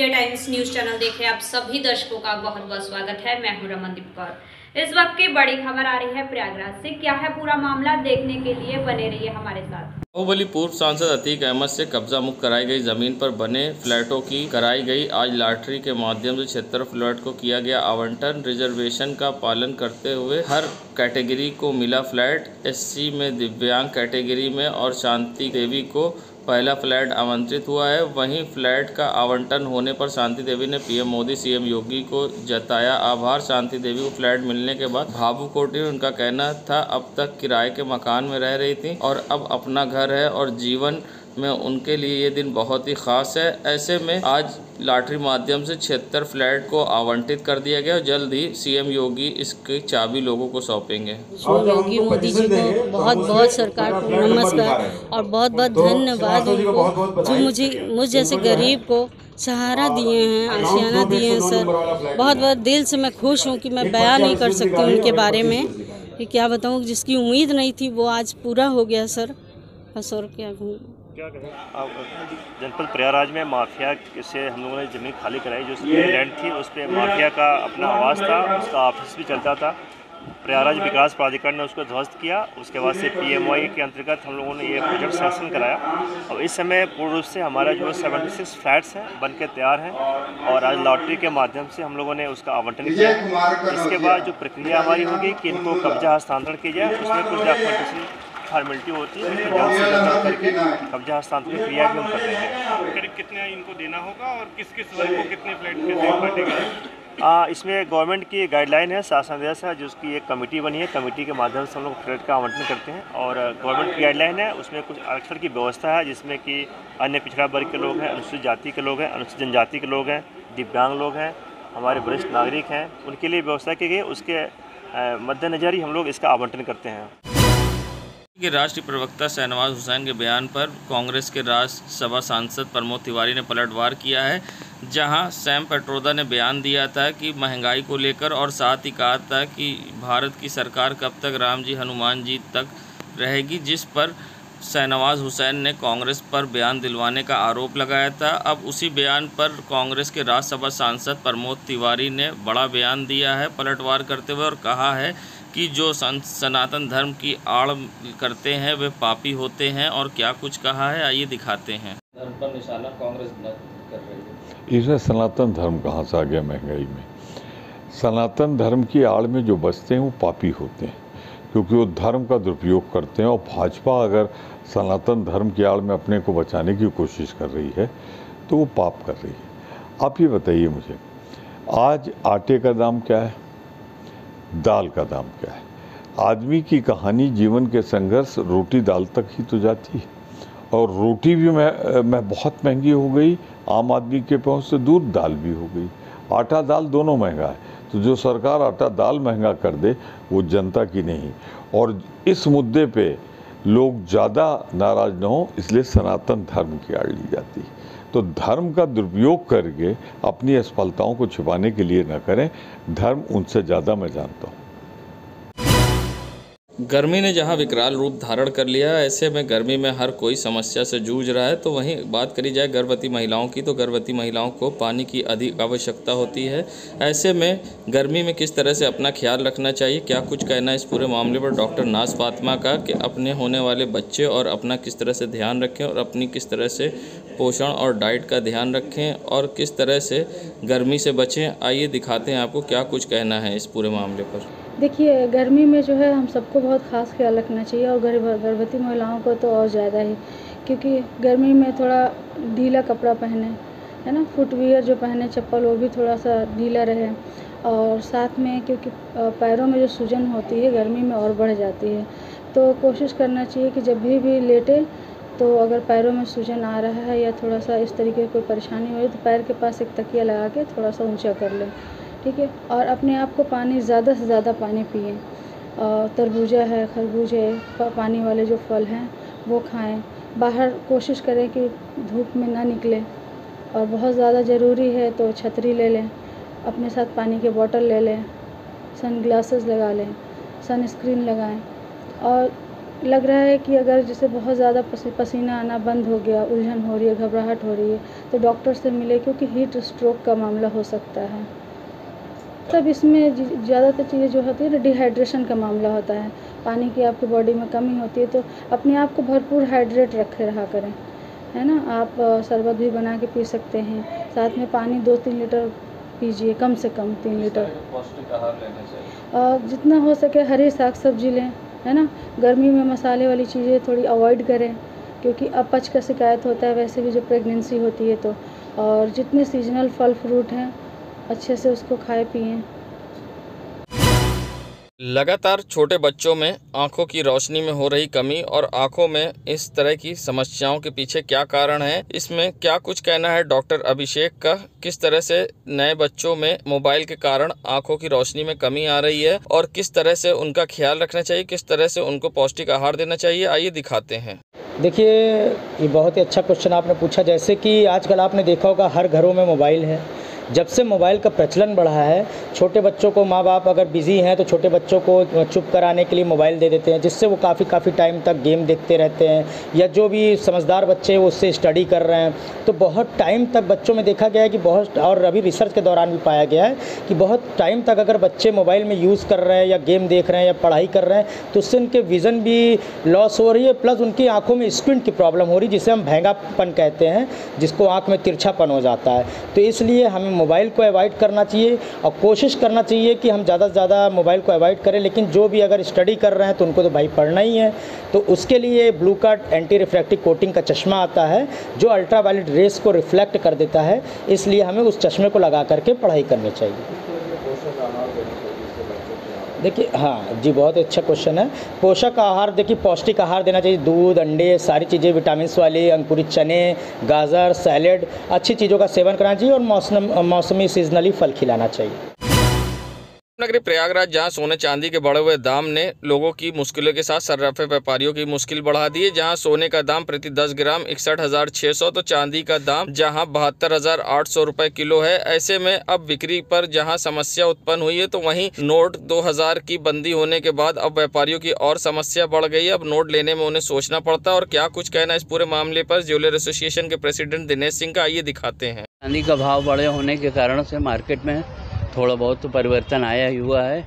India times news channel देख रहे आप सभी दर्शकों का बहुत बहुत स्वागत है। मैं हूं रमनदीप कौर। इस वक्त की बड़ी खबर आ रही है प्रयागराज से। क्या है पूरा मामला, देखने के लिए बने रहिए हमारे साथ। बाहुबली पूर्व सांसद अतीक अहमद से कब्जा मुक्त कराई गई जमीन पर बने फ्लैटों की कराई गई आज लॉटरी के माध्यम से 76 फ्लैट को किया गया आवंटन। रिजर्वेशन का पालन करते हुए हर कैटेगरी को मिला फ्लैट। एससी में दिव्यांग कैटेगरी में और शांति देवी को पहला फ्लैट आवंटित हुआ है। वहीं फ्लैट का आवंटन होने पर शांति देवी ने पीएम मोदी सीएम योगी को जताया आभार। शांति देवी को फ्लैट मिलने के बाद भावुक हो उठी। उनका कहना था अब तक किराए के मकान में रह रही थी और अब अपना घर है और जीवन में उनके लिए ये दिन बहुत ही खास है। ऐसे में आज लॉटरी माध्यम से 76 फ्लैट को आवंटित कर दिया गया और जल्द ही सीएम योगी इसकी चाबी लोगों को सौंपेंगे। योगी मोदी जी को बहुत बहुत सरकार को नमस्कार और बहुत बहुत धन्यवाद उनको, जो मुझ जैसे गरीब को सहारा दिए हैं, आशियाना दिए हैं सर। बहुत बहुत दिल से मैं खुश हूँ कि मैं बयान नहीं कर सकती उनके बारे में कि क्या बताऊँ। जिसकी उम्मीद नहीं थी वो आज पूरा हो गया सर। बस और क्या जनपद प्रयागराज में माफिया से हम लोगों ने ज़मीन खाली कराई। जो लैंड थी उस पर माफिया का अपना आवास था, उसका ऑफिस भी चलता था। प्रयागराज विकास प्राधिकरण ने उसको ध्वस्त किया। उसके बाद से पीएमओआई के अंतर्गत हम लोगों ने ये प्रोजेक्ट सैंक्शन कराया और इस समय पूर्ण रूप से हमारा जो 76 फ्लैट्स हैं बन के तैयार हैं और आज लॉटरी के माध्यम से हम लोगों ने उसका आवंटन किया। इसके बाद जो प्रक्रिया हमारी होगी कि इनको कब्जा हस्तांतरण किया जाए, उसमें कुछ डॉक्यूमेंटेशन फॉर्मेलिटी होती है, जल्द से जल्द करके कब्जा हस्तांतरण क्रिया भी हम कर देंगे। करीब कितना इनको देना होगा और किस किस वर्ग को कितने फ्लैट के इसमें गवर्नमेंट की गाइडलाइन है, शासन आदेश है, जिसकी एक कमेटी बनी है। कमेटी के माध्यम से हम लोग फ्लैट का आवंटन करते हैं और गवर्नमेंट की गाइडलाइन है, उसमें कुछ आरक्षण की व्यवस्था है जिसमें कि अन्य पिछड़ा वर्ग के लोग हैं, अनुसूचित जाति के लोग हैं, अनुसूचित जनजाति के लोग हैं, दिव्यांग लोग हैं, हमारे वरिष्ठ नागरिक हैं, उनके लिए व्यवस्था की गई। उसके मद्देनजर ही हम लोग इसका आवंटन करते हैं। के राष्ट्रीय प्रवक्ता शहनवाज हुसैन के बयान पर कांग्रेस के राज्यसभा सांसद प्रमोद तिवारी ने पलटवार किया है, जहां सैम पेट्रोदा ने बयान दिया था कि महंगाई को लेकर और साथ ही कहा था कि भारत की सरकार कब तक राम जी हनुमान जी तक रहेगी, जिस पर शहनवाज हुसैन ने कांग्रेस पर बयान दिलवाने का आरोप लगाया था। अब उसी बयान पर कांग्रेस के राज्यसभा सांसद प्रमोद तिवारी ने बड़ा बयान दिया है पलटवार करते हुए और कहा है कि जो सनातन धर्म की आड़ करते हैं वे पापी होते हैं। और क्या कुछ कहा है आइए दिखाते हैं। धर्म पर निशाना कांग्रेस कर रही है। इसमें सनातन धर्म कहाँ से आ गया महंगाई में? सनातन धर्म की आड़ में जो बसते हैं वो पापी होते हैं, क्योंकि वो धर्म का दुरुपयोग करते हैं। और भाजपा अगर सनातन धर्म की आड़ में अपने को बचाने की कोशिश कर रही है तो वो पाप कर रही है। आप ये बताइए मुझे, आज आटे का दाम क्या है, दाल का दाम क्या है? आदमी की कहानी, जीवन के संघर्ष रोटी दाल तक ही तो जाती है और रोटी भी मैं बहुत महंगी हो गई, आम आदमी के पहुंच से दूर दाल भी हो गई। आटा दाल दोनों महंगा है, तो जो सरकार आटा दाल महंगा कर दे वो जनता की नहीं। और इस मुद्दे पे लोग ज़्यादा नाराज़ न हो, इसलिए सनातन धर्म की आड़ ली जाती है। तो धर्म का दुरुपयोग करके अपनी असफलताओं को छिपाने के लिए न करें। धर्म उनसे ज़्यादा मैं जानता हूँ। गर्मी ने जहां विकराल रूप धारण कर लिया, ऐसे में गर्मी में हर कोई समस्या से जूझ रहा है। तो वहीं बात करी जाए गर्भवती महिलाओं की, तो गर्भवती महिलाओं को पानी की अधिक आवश्यकता होती है। ऐसे में गर्मी में किस तरह से अपना ख्याल रखना चाहिए, क्या कुछ कहना है इस पूरे मामले पर डॉक्टर नाज फातिमा का कि अपने होने वाले बच्चे और अपना किस तरह से ध्यान रखें और अपनी किस तरह से पोषण और डाइट का ध्यान रखें और किस तरह से गर्मी से बचें। आइए दिखाते हैं आपको क्या कुछ कहना है इस पूरे मामले पर। देखिए, गर्मी में जो है हम सबको बहुत ख़ास ख्याल रखना चाहिए और गर्भवती महिलाओं को तो और ज़्यादा ही, क्योंकि गर्मी में थोड़ा ढीला कपड़ा पहने, है ना, फुटवियर जो पहने, चप्पल, वो भी थोड़ा सा ढीला रहे। और साथ में क्योंकि पैरों में जो सूजन होती है गर्मी में और बढ़ जाती है, तो कोशिश करना चाहिए कि जब भी लेटे तो अगर पैरों में सूजन आ रहा है या थोड़ा सा इस तरीके की कोई परेशानी हो रही है तो पैर के पास एक तकिया लगा के थोड़ा सा ऊँचा कर लें, ठीक है। और अपने आप को पानी, ज़्यादा से ज़्यादा पानी पिएं। तरबूजा है, खरबूज है, पानी वाले जो फल हैं वो खाएं। बाहर कोशिश करें कि धूप में ना निकलें और बहुत ज़्यादा ज़रूरी है तो छतरी ले लें, अपने साथ पानी के बोतल ले लें, सन ग्लासेस लगा लें, सनस्क्रीन लगाएं और लग रहा है कि अगर जैसे बहुत ज़्यादा पसीना आना बंद हो गया, उलझन हो रही है, घबराहट हो रही है, तो डॉक्टर से मिले, क्योंकि हीट स्ट्रोक का मामला हो सकता है। तब इसमें ज़्यादातर चीज़ें जो होती है डिहाइड्रेशन का मामला होता है, पानी की आपकी बॉडी में कमी होती है, तो अपने आप को भरपूर हाइड्रेट रखे रहा करें, है ना। आप शरबत भी बना के पी सकते हैं, साथ में पानी 2-3 लीटर पीजिए, कम से कम 3 लीटर। पौष्टिक आहार लेना चाहिए। जितना हो सके हरी साग सब्जी लें, है ना। गर्मी में मसाले वाली चीज़ें थोड़ी अवॉइड करें, क्योंकि अपच का शिकायत होता है वैसे भी जब प्रेगनेंसी होती है तो। और जितने सीजनल फल फ्रूट हैं अच्छे से उसको खाए पिएं। लगातार छोटे बच्चों में आंखों की रोशनी में हो रही कमी और आंखों में इस तरह की समस्याओं के पीछे क्या कारण है, इसमें क्या कुछ कहना है डॉक्टर अभिषेक का। किस तरह से नए बच्चों में मोबाइल के कारण आंखों की रोशनी में कमी आ रही है और किस तरह से उनका ख्याल रखना चाहिए, किस तरह से उनको पौष्टिक आहार देना चाहिए, आइए दिखाते हैं। देखिए, ये बहुत ही अच्छा क्वेश्चन आपने पूछा। जैसे कि आजकल आपने देखा होगा हर घरों में मोबाइल है। जब से मोबाइल का प्रचलन बढ़ा है, छोटे बच्चों को माँ बाप अगर बिज़ी हैं तो छोटे बच्चों को चुप कराने के लिए मोबाइल दे देते हैं, जिससे वो काफ़ी टाइम तक गेम देखते रहते हैं, या जो भी समझदार बच्चे हैं वो उससे स्टडी कर रहे हैं। तो बहुत टाइम तक बच्चों में देखा गया है कि बहुत, और अभी रिसर्च के दौरान भी पाया गया है कि बहुत टाइम तक अगर बच्चे मोबाइल में यूज़ कर रहे हैं या गेम देख रहे हैं या पढ़ाई कर रहे हैं तो उससे उनके विज़न भी लॉस हो रही है, प्लस उनकी आँखों में स्क्विंट की प्रॉब्लम हो रही है, जिसे हम भैंगापन कहते हैं, जिसको आँख में तिरछापन हो जाता है। तो इसलिए हमें मोबाइल को अवॉइड करना चाहिए और कोशिश करना चाहिए कि हम ज़्यादा से ज़्यादा मोबाइल को अवॉइड करें। लेकिन जो भी अगर स्टडी कर रहे हैं तो उनको तो भाई पढ़ना ही है, तो उसके लिए blue cart anti refractive coating का चश्मा आता है जो अल्ट्रावायलेट रेस को रिफ्लेक्ट कर देता है, इसलिए हमें उस चश्मे को लगा करके पढ़ाई करनी चाहिए। देखिए, हाँ जी, बहुत अच्छा क्वेश्चन है। पोषक आहार, देखिए पौष्टिक आहार देना चाहिए, दूध, अंडे, सारी चीज़ें विटामिन्स वाली, अंकुरित चने, गाजर, सैलेड, अच्छी चीज़ों का सेवन करना चाहिए और मौसमी सीजनली फल खिलाना चाहिए। नगरी प्रयागराज, जहां सोने चांदी के बढ़े हुए दाम ने लोगों की मुश्किलों के साथ सर्राफे व्यापारियों की मुश्किल बढ़ा दी है। जहां सोने का दाम प्रति 10 ग्राम 61,600 तो चांदी का दाम जहां 72,800 रुपए किलो है। ऐसे में अब बिक्री पर जहां समस्या उत्पन्न हुई है तो वहीं नोट 2000 की बंदी होने के बाद अब व्यापारियों की और समस्या बढ़ गई है। अब नोट लेने में उन्हें सोचना पड़ता है। और क्या कुछ कहना इस पूरे मामले पर ज्वेलर एसोसिएशन के प्रेसिडेंट दिनेश सिंह का, आइए दिखाते हैं। चांदी का भाव बढ़े होने के कारण से मार्केट में थोड़ा बहुत तो परिवर्तन आया ही हुआ है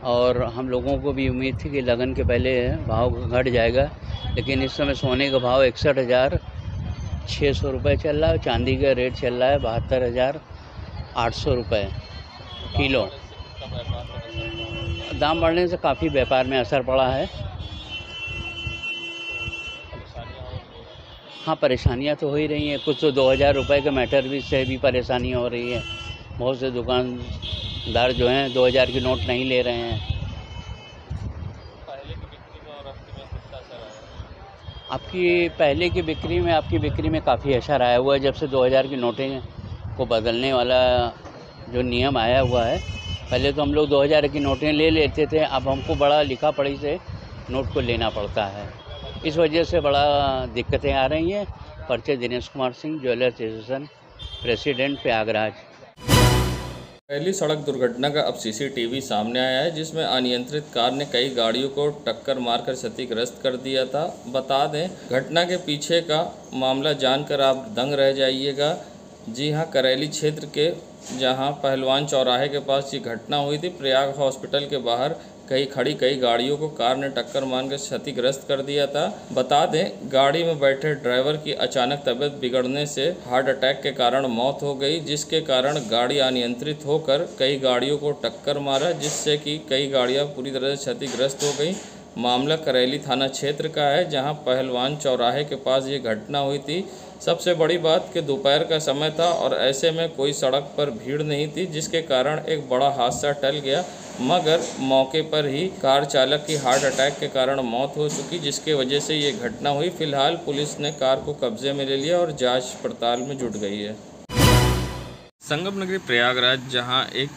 और हम लोगों को भी उम्मीद थी कि लगन के पहले भाव घट जाएगा, लेकिन इस समय सोने का भाव 61,600 रुपये चल रहा है। चांदी का रेट चल रहा है 72,800 रुपये किलो। दाम बढ़ने से काफ़ी व्यापार में असर पड़ा है। हाँ, परेशानियाँ तो हो ही रही हैं। कुछ तो 2,000 रुपये के मैटर भी से भी परेशानियाँ हो रही है। बहुत से दुकानदार जो हैं 2,000 की नोट नहीं ले रहे हैं। पहले की बिक्री में आपकी बिक्री में काफ़ी असर आया हुआ है जब से 2,000 की नोटें को बदलने वाला जो नियम आया हुआ है। पहले तो हम लोग 2,000 की नोटें ले लेते थे, अब हमको बड़ा लिखा पढ़ी से नोट को लेना पड़ता है। इस वजह से बड़ा दिक्कतें आ रही हैं। परिचय Dinesh Kumar Singh, jeweller association, president, Prayagraj. पहली सड़क दुर्घटना का अब सीसीटीवी सामने आया है, जिसमें अनियंत्रित कार ने कई गाड़ियों को टक्कर मारकर क्षतिग्रस्त कर दिया था। बता दें, घटना के पीछे का मामला जानकर आप दंग रह जाइएगा। जी हां, करेली क्षेत्र के जहां पहलवान चौराहे के पास ये घटना हुई थी। प्रयाग हॉस्पिटल के बाहर कई गाड़ियों को कार ने टक्कर मारकर क्षतिग्रस्त कर दिया था। बता दें, गाड़ी में बैठे ड्राइवर की अचानक तबीयत बिगड़ने से हार्ट अटैक के कारण मौत हो गई, जिसके कारण गाड़ी अनियंत्रित होकर कई गाड़ियों को टक्कर मारा, जिससे कि कई गाड़ियां पूरी तरह से क्षतिग्रस्त हो गई। मामला करेली थाना क्षेत्र का है, जहां पहलवान चौराहे के पास ये घटना हुई थी। सबसे बड़ी बात कि दोपहर का समय था और ऐसे में कोई सड़क पर भीड़ नहीं थी, जिसके कारण एक बड़ा हादसा टल गया। मगर मौके पर ही कार चालक की हार्ट अटैक के कारण मौत हो चुकी, जिसके वजह से ये घटना हुई। फिलहाल पुलिस ने कार को कब्जे में ले लिया और जांच पड़ताल में जुट गई है। संगम नगरी प्रयागराज, जहां एक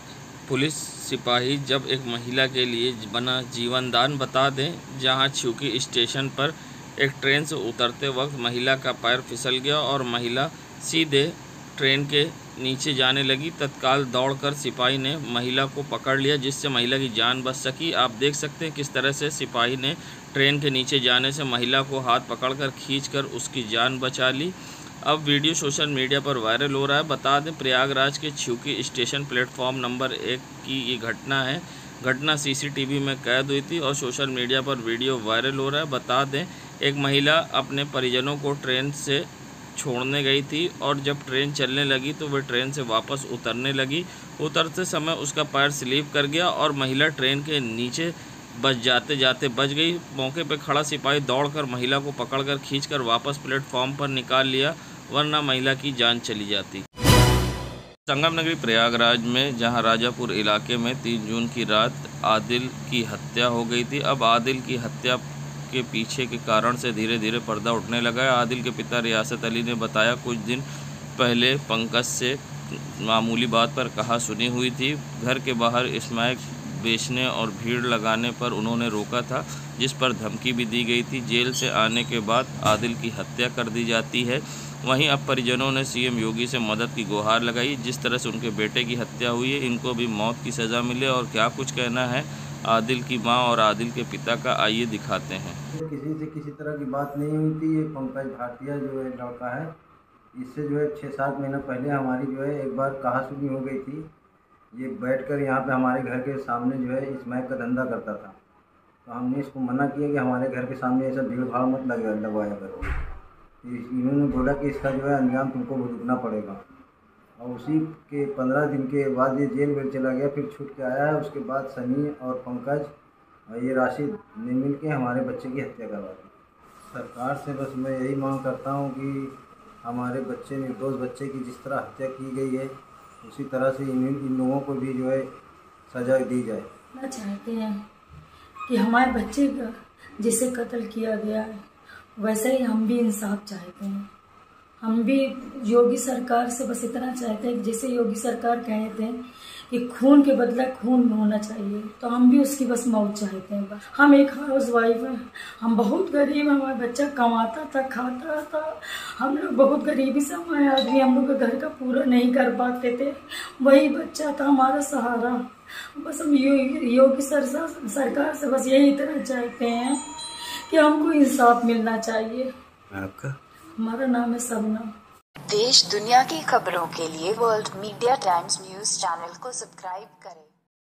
पुलिस सिपाही जब एक महिला के लिए बना जीवनदान। बता दें, जहां छिउकी स्टेशन पर एक ट्रेन से उतरते वक्त महिला का पैर फिसल गया और महिला सीधे ट्रेन के नीचे जाने लगी। तत्काल दौड़कर सिपाही ने महिला को पकड़ लिया, जिससे महिला की जान बच सकी। आप देख सकते हैं किस तरह से सिपाही ने ट्रेन के नीचे जाने से महिला को हाथ पकड़कर खींचकर उसकी जान बचा ली। अब वीडियो सोशल मीडिया पर वायरल हो रहा है। बता दें, प्रयागराज के छिउकी स्टेशन प्लेटफॉर्म नंबर 1 की ये घटना है। घटना सीसीटीवी में कैद हुई थी और सोशल मीडिया पर वीडियो वायरल हो रहा है। बता दें, एक महिला अपने परिजनों को ट्रेन से छोड़ने गई थी और जब ट्रेन चलने लगी तो वह ट्रेन से वापस उतरने लगी। उतरते समय उसका पैर स्लिप कर गया और महिला ट्रेन के नीचे जाते जाते बच गई। मौके पर खड़ा सिपाही दौड़कर महिला को पकड़कर खींचकर वापस प्लेटफॉर्म पर निकाल लिया, वरना महिला की जान चली जाती। संगम नगरी प्रयागराज में जहां राजापुर इलाके में 3 जून की रात आदिल की हत्या हो गई थी। अब आदिल की हत्या के पीछे के कारण से धीरे धीरे पर्दा उठने लगा है। आदिल के पिता रियासत अली ने बताया, कुछ दिन पहले पंकज से मामूली बात पर कहा सुनी हुई थी। घर के बाहर स्मैक बेचने और भीड़ लगाने पर उन्होंने रोका था, जिस पर धमकी भी दी गई थी। जेल से आने के बाद आदिल की हत्या कर दी जाती है। वहीं अब परिजनों ने सीएम योगी से मदद की गुहार लगाई। जिस तरह से उनके बेटे की हत्या हुई है, इनको भी मौत की सज़ा मिले। और क्या कुछ कहना है आदिल की मां और आदिल के पिता का, आइए दिखाते हैं। किसी से किसी तरह की बात नहीं हुई थी। ये पंकज भाटिया जो है लड़का है, इससे जो है 6-7 महीना पहले हमारी जो है एक बार कहा सुनी हो गई थी। ये बैठकर यहाँ पे हमारे घर के सामने जो है स्मैक का धंधा करता था। तो हमने इसको मना किया कि हमारे घर के सामने ऐसा भीड़ भाड़ मत लगवाया करो। इन्होंने बोला कि इसका जो है अंजाम तुमको भुगतना पड़ेगा। और उसी के 15 दिन के बाद ये जेल में चला गया, फिर छूट के आया है। उसके बाद सनी और पंकज और ये राशिद ने मिल के हमारे बच्चे की हत्या करवा दी। सरकार से बस मैं यही मांग करता हूँ कि हमारे बच्चे, निर्दोष बच्चे की जिस तरह हत्या की गई है, उसी तरह से इन लोगों को भी जो है सजा दी जाए। ना चाहते हैं कि हमारे बच्चे का जिसे कत्ल किया गया है, वैसे ही हम भी इंसाफ चाहते हैं। हम भी योगी सरकार से बस इतना चाहते हैं कि जैसे योगी सरकार कहते हैं कि खून के बदला खून में होना चाहिए, तो हम भी उसकी बस मौत चाहते हैं। हम एक हाउस वाइफ हैं, हम बहुत गरीब हैं। हमारा बच्चा कमाता था, खाता था। हम लोग बहुत गरीबी से, हमारे आदमी हम लोग का घर का पूरा नहीं कर पाते थे। वही बच्चा था हमारा सहारा। बस हम योगी सरकार से बस यही इतना चाहते हैं कि हमको इंसाफ मिलना चाहिए। आपका? हमारा नाम है सबना। देश दुनिया की खबरों के लिए world media times news channel को सब्सक्राइब करें।